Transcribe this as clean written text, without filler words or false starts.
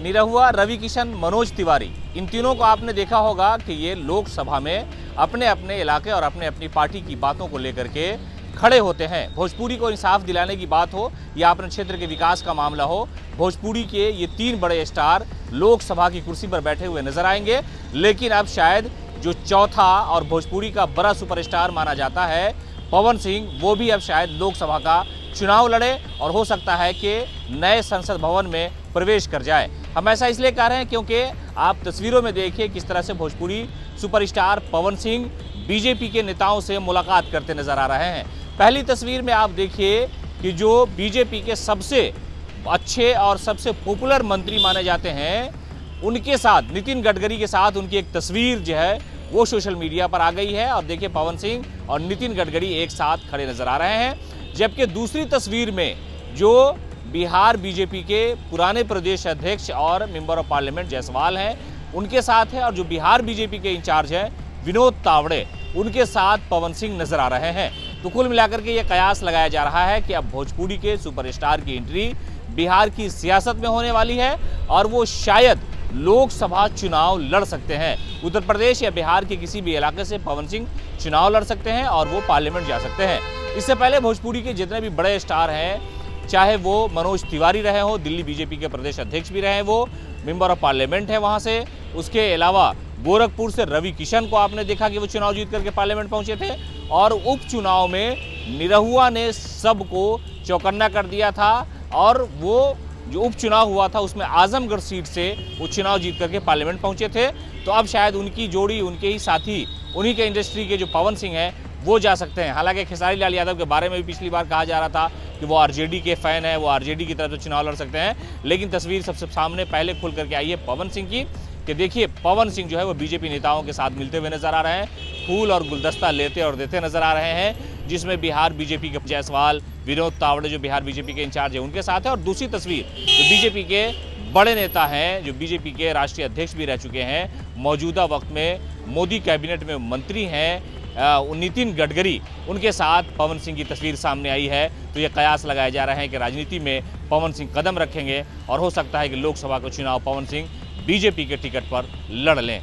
निरहुआ, रवि किशन, मनोज तिवारी, इन तीनों को आपने देखा होगा कि ये लोकसभा में अपने अपने इलाके और अपने अपनी पार्टी की बातों को लेकर के खड़े होते हैं। भोजपुरी को इंसाफ दिलाने की बात हो या अपने क्षेत्र के विकास का मामला हो, भोजपुरी के ये तीन बड़े स्टार लोकसभा की कुर्सी पर बैठे हुए नजर आएंगे। लेकिन अब शायद जो चौथा और भोजपुरी का बड़ा सुपरस्टार माना जाता है पवन सिंह, वो भी अब शायद लोकसभा का चुनाव लड़े और हो सकता है कि नए संसद भवन में प्रवेश कर जाए। हम ऐसा इसलिए कह रहे हैं क्योंकि आप तस्वीरों में देखिए किस तरह से भोजपुरी सुपरस्टार पवन सिंह बीजेपी के नेताओं से मुलाकात करते नजर आ रहे हैं। पहली तस्वीर में आप देखिए कि जो बीजेपी के सबसे अच्छे और सबसे पॉपुलर मंत्री माने जाते हैं, उनके साथ नितिन गडकरी के साथ उनकी एक तस्वीर जो है वो सोशल मीडिया पर आ गई है। और देखिए पवन सिंह और नितिन गडकरी एक साथ खड़े नजर आ रहे हैं। जबकि दूसरी तस्वीर में जो बिहार बीजेपी के पुराने प्रदेश अध्यक्ष और मेंबर ऑफ पार्लियामेंट जायसवाल हैं, उनके साथ है। और जो बिहार बीजेपी के इंचार्ज हैं विनोद तावड़े, उनके साथ पवन सिंह नजर आ रहे हैं। तो कुल मिलाकर के ये कयास लगाया जा रहा है कि अब भोजपुरी के सुपरस्टार की एंट्री बिहार की सियासत में होने वाली है और वो शायद लोकसभा चुनाव लड़ सकते हैं। उत्तर प्रदेश या बिहार के किसी भी इलाके से पवन सिंह चुनाव लड़ सकते हैं और वो पार्लियामेंट जा सकते हैं। इससे पहले भोजपुरी के जितने भी बड़े स्टार हैं, चाहे वो मनोज तिवारी रहे हो, दिल्ली बीजेपी के प्रदेश अध्यक्ष भी रहे, वो मेंबर ऑफ पार्लियामेंट है वहाँ से। उसके अलावा गोरखपुर से रवि किशन को आपने देखा कि वो चुनाव जीत करके पार्लियामेंट पहुंचे थे। और उपचुनाव में निरहुआ ने सबको चौकन्ना कर दिया था और वो जो उपचुनाव हुआ था उसमें आजमगढ़ सीट से वो चुनाव जीत करके पार्लियामेंट पहुंचे थे। तो अब शायद उनकी जोड़ी, उनके ही साथी, उन्हीं के इंडस्ट्री के जो पवन सिंह हैं वो जा सकते हैं। हालांकि खेसारी लाल यादव के बारे में भी पिछली बार कहा जा रहा था कि वो आरजेडी के फैन है, वो आरजेडी की तरफ से चुनाव लड़ सकते हैं। लेकिन तस्वीर सबसे सामने पहले खुल करके आई है पवन सिंह की कि देखिए पवन सिंह जो है वो बीजेपी नेताओं के साथ मिलते हुए नजर आ रहे हैं, फूल और गुलदस्ता लेते और देते नजर आ रहे हैं, जिसमें बिहार बीजेपी के जायसवाल, विनोद तावड़े जो बिहार बीजेपी के इंचार्ज है उनके साथ है। और दूसरी तस्वीर जो बीजेपी के बड़े नेता हैं, जो बीजेपी के राष्ट्रीय अध्यक्ष भी रह चुके हैं, मौजूदा वक्त में मोदी कैबिनेट में मंत्री हैं, नितिन गडकरी, उनके साथ पवन सिंह की तस्वीर सामने आई है। तो ये कयास लगाए जा रहे हैं कि राजनीति में पवन सिंह कदम रखेंगे और हो सकता है कि लोकसभा का चुनाव पवन सिंह बीजेपी के टिकट पर लड़ लें।